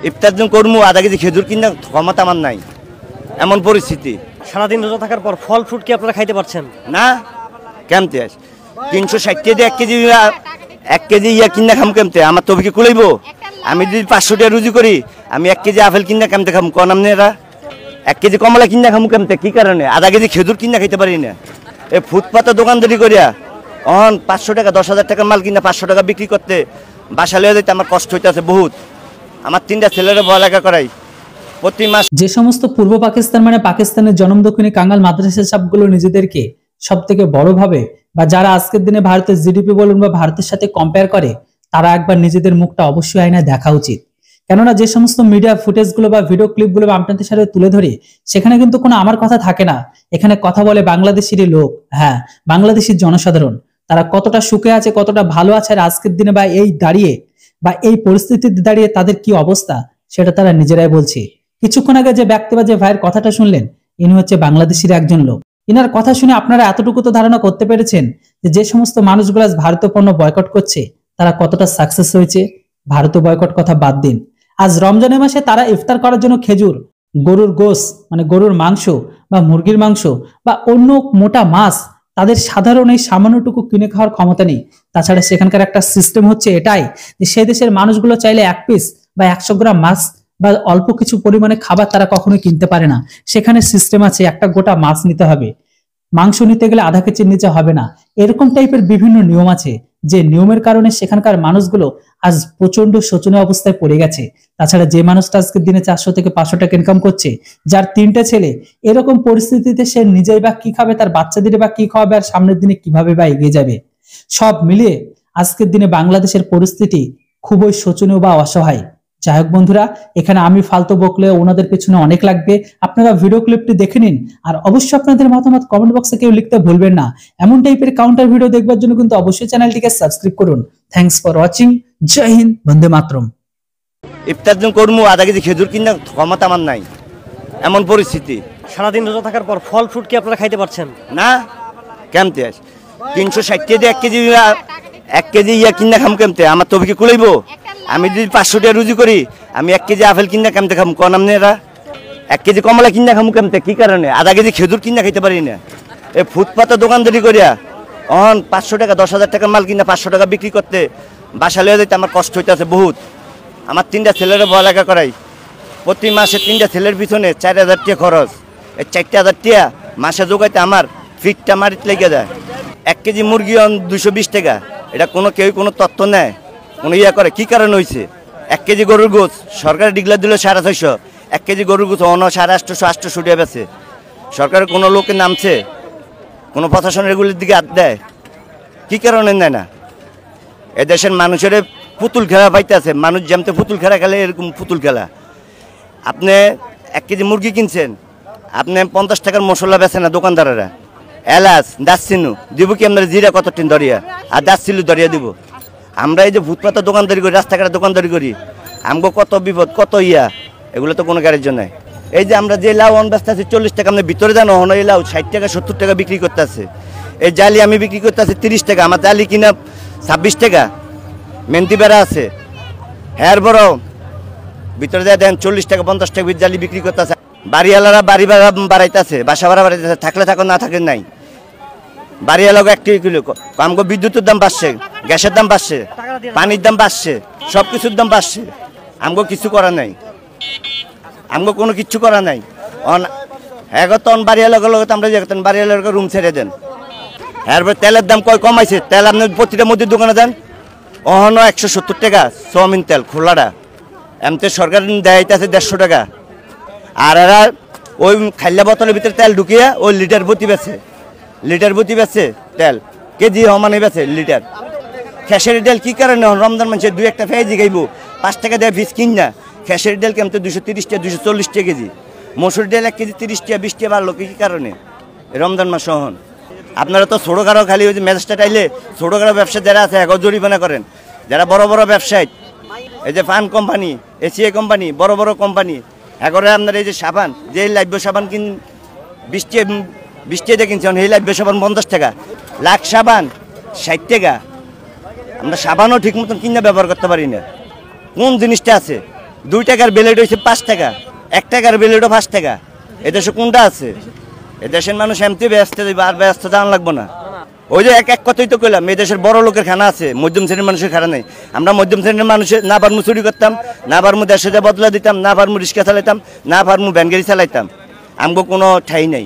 ইফতার দিন করবো, আধা কেজি খেজুর কিনা ক্ষমতা আমার নাই, এমন পরিস্থিতি। সারাদিন রোজা থাকার পর ফল ফ্রুট কি আপনারা খাইতে পারছেন না? কেমতে 360 দিয়ে 1 কেজি ইয়া কিনা খাম কেমতে? আমার তবে কি কুলাইব? আমি যদি 500 টাকা রুজি করি, আমি 1 কেজি আপেল কিনা কেমতে খাম? কোন আমনে এরা 1 কেজি কমলা কিনা খামু কেমতে? কি কারণে? আধা কেজি খেজুর কিনা খাইতে পারি না। এই ফুটপাতে দোকানদারি করিয়া 500 টাকা 10,000 টাকার মাল কিনা 500 টাকা বিক্রি করতে বাসা লইয়া যাইতে আমার কষ্ট হইতেছে বহুত। আমার 3টা ছেলেরা পড়ালেখা করাই প্রতি মাস। যে সমস্ত পূর্ব পাকিস্তান মানে পাকিস্তানের জনম দক্ষিণী কাঙ্গাল মাদ্রাসা সবগুলো নিজেদেরকে সব থেকে বড় ভাবে বা যারা আজকের দিনে ভারতের জিডিপি বলুন বা ভারতের সাথে কম্পেয়ার করে, তারা একবার নিজেদের মুখটা অবশ্যই আয়নায় দেখা উচিত। কেননা যে সমস্ত মিডিয়া ফুটেজগুলো বা ভিডিও ক্লিপগুলো আপনাদের সাথে তুলে ধরে, সেখানে কিন্তু কোনো আমার কথা থাকে না। এখানে কথা বলে বাংলাদেশেরই লোক, হ্যাঁ, বাংলাদেশের জনসাধারণ তারা কতটা সুখে আছে, কতটা ভালো আছে, আর আজকের দিনে বা এই দাঁড়িয়ে বা এই পরিস্থিতিতে দাঁড়িয়ে তাদের কি অবস্থা সেটা তারা নিজেরাই বলছে। কিছুক্ষণ আগে যে ব্যক্তি বা যে ভাইয়ের কথাটা শুনলেন, ইনি হচ্ছে বাংলাদেশের একজন লোক। ইনার কথা শুনে আপনারা এতটুকু তো ধারণা করতে পেরেছেন যে সমস্ত মানুষগুলো ভারতীয় পণ্য বয়কট করছে তারা কতটা সাকসেস হয়েছে। ভারতীয় বয়কট কথা বাদ দিন, আজ রমজানের মাসে তারা ইফতার করার জন্য খেজুর, গরুর গোশ মানে গরুর মাংস বা মুরগির মাংস বা অন্য মোটা মাছ তাদের সাধারণ এই সামান্যটুকু কিনে খাওয়ার ক্ষমতা নেই। তাছাড়া সেখানকার একটা সিস্টেম হচ্ছে এটাই যে সেই দেশের মানুষগুলো চাইলে 1 পিস বা 100 গ্রাম মাছ বা অল্প কিছু পরিমাণে খাবার তারা কখনোই কিনতে পারে না। সেখানে সিস্টেম আছে একটা গোটা মাছ নিতে হবে, মাংস নিতে গেলে আধা কেজির নিচে হবে না। এরকম টাইপের বিভিন্ন নিয়ম আছে, যে নিয়মের কারণে সেখানকার মানুষগুলো আজ প্রচন্ড শোচনীয় অবস্থায় পড়ে গেছে। তাছাড়া যে মানুষটা আজকের দিনে 400 থেকে 500 টাকা ইনকাম করছে, যার 3টে ছেলে, এরকম পরিস্থিতিতে সে নিজেই বা কি খাবে, তার বাচ্চাদের বা কি খাওয়াবে, আর সামনের দিনে কিভাবে বা এগিয়ে যাবে? সব মিলিয়ে আজকের দিনে বাংলাদেশের পরিস্থিতি খুবই শোচনীয় বা অসহায়। যাই হোক বন্ধুরা, এখানে আমি ফালতু বকলে ওনাদের পেছনে অনেক লাগবে। আপনারা ভিডিও ক্লিপটি দেখে নিন, আর অবশ্যই আপনাদের মতামত কমেন্ট বক্সে কেউ লিখতে ভুলবেন না। এমন টাইপের কাউন্টার ভিডিও দেখবার জন্য কিন্তু অবশ্যই চ্যানেলটিকে সাবস্ক্রাইব করুন। Thanks for watching. জয় হিন্দ, বন্দে মাতরম। ইফতার দিন করবো, আধা কেজি খেজুর কিনা ক্ষমতা আমার নাই, এমন পরিস্থিতি। সারাদিন রোজা থাকার পর ফল ফ্রুট কি আপনারা খাইতে পারছেন না? কেমতে 360 দিয়ে 1 কেজি ইয়া কিনা খাম কেমতে? আমার তবে কি কুলাইব? আমি যদি 500 টাকা রুজি করি, আমি 1 কেজি আপেল কিনা কেমতে খাম? কোন আমনে এরা 1 কেজি কমলা কিনা খামু কেমতে? কি কারণে? আধা কেজি খেজুর কিনা খাইতে পারি না। এই ফুটপাতে দোকানদারি করিয়া 500 টাকা 10,000 টাকার মাল কিনা 500 টাকা বিক্রি করতে বাসা লইয়া যাইতে আমার কষ্ট হইতেছে বহুত। আমার 3টা ছেলেরা পড়ালেখা করাই প্রতি মাসে 3টা ছেলের পিছনে 4,000 টাকা খরচ। এই 4,000 টাকা মাসে জোগাইতে আমার ফিটটা মারিতে লেগে যায়। 1 কেজি মুরগি 220 টাকা, এটা কেউ কোনো তথ্য নেয়, কোনো ইয়া করে? কি কারণে হয়েছে? 1 কেজি গরুর গোছ সরকারের ডিগলা দিল 650, 1 কেজি গরুর গোছ 850-800 টাকা বেছে। সরকারের কোনো লোকের নামছে? কোনো প্রশাসনের এগুলির দিকে হাত দেয়? কি কারণে নেয় না? এদেশের মানুষের পুতুল খেলা পাইতেছে, মানুষ যেমতে পুতুল খেলা খেলে এরকম পুতুল খেলা। আপনি 1 কেজি মুরগি কিনছেন, আপনি 50 টাকার মশলা বেছেন না দোকানদারেরা। এলাচ দাসচিনু দিব কি আমরা? জিরা কত টিন দরিয়া আর দাসচিলু দরিয়া দিব। আমরা এই যে ফুটপাতে দোকানদারি করি, রাস্তাঘাটে দোকানদারি করি, আমগো কত বিপদ, কত ইয়া, এগুলো তো কোনো গ্যারেজ নাই। এই যে আমরা যে লাউ ব্যস্ত আছি 40 টাকা, আপনি ভিতরে জানো হন এই লাউ 60 টাকা 70 টাকা বিক্রি করতে আছে। এই জালি আমি বিক্রি করতে আছি 30 টাকা, আমার জালি কিনা 26 টাকা। মেন্তি বেড়া আছে হ্যার বড় ভিতরে যায় দেন 40 টাকা 50 টাকা জালি বিক্রি করতে আছে। বাড়িওয়ালারা বাড়ি ভাড়া বাড়াইতেছে, বাসা ভাড়া বাড়াইতেছে, থাকলে থাকো না থাকলে নাই। বাড়িওয়ালা একটি কিলো আমগো বিদ্যুতের দাম বাড়ছে, গ্যাসের দাম বাড়ছে, পানির দাম বাড়ছে, সব কিছুর দাম বাড়ছে। আমগো কিছু করা নাই, আমগো কোনো কিছু করা নাই। এখন বাড়িওয়ালা আমরা যে বাড়িওয়ালাকে রুম ছেড়ে দেন। এরপর তেলের দাম কমাইছে, তেল আপনি প্রতিটা মুদির দোকানে দেন 170 টাকা সোয়াবিন তেল খোলাটা, এমতে সরকার দেয়াইতেছে 150 টাকা। আর এরা ওই খাইলা বোতলের ভিতরে তেল ঢুকিয়ে ওই লিটার প্রতি বেছে তেল, কেজি সমানে বেছে লিটার। খেসারি তেল কি কারণে? রমজান মানুষের 2-1টা পেঁয়াজি খাইব, 5 টাকা দেয় ফিস কিন না। খেসারি তেল কেমতে 230 টাকা 240 টাকা কেজি। মসুর তেল 1 কেজি 30 টাকা 20 টাকা বাড়লো কি কারণে? রমজান মাস সহন। আপনারা তো ছোটোখাটো খালি ওই যে ম্যাজিস্ট্রেট আইলে ছোটোখাটো ব্যবসা যারা আছে এখন জরিমানা করেন। যারা বড় বড় ব্যবসায়ী, এই যে ফান কোম্পানি, এসিআই কোম্পানি, বড় বড় কোম্পানি, এখন আপনার এই যে সাবান, যে লাইব্য সাবান 20 টাকা কিনছেন, এই লাইব্য সাবান 50 টাকা, লাখ সাবান 60 টাকা। আমরা সাবানও ঠিক মতন কিনে ব্যবহার করতে পারি না। কোন জিনিসটা আছে 2 টাকার ব্লেড হয়েছে 5 টাকা, 1 টাকার ব্লেডও 5 টাকা। এদেশে কোনটা আছে? এদেশের মানুষ এমনি ব্যস্ত, আর ব্যস্ত জান লাগবো না। ওই যে এক কথাই তো কইলাম, এই দেশের বড় লোকের খানা আছে, মধ্যম শ্রেণীর মানুষের খানা নেই। আমরা মধ্যম শ্রেণীর মানুষের না পারমু চুরি করতাম, না পারমু দেশে বদলা দিতাম, না পারমু রিক্সা চালাইতাম, না পারমু ভ্যান গাড়ি চালাইতাম। আমগো কোনো ঠাই নাই।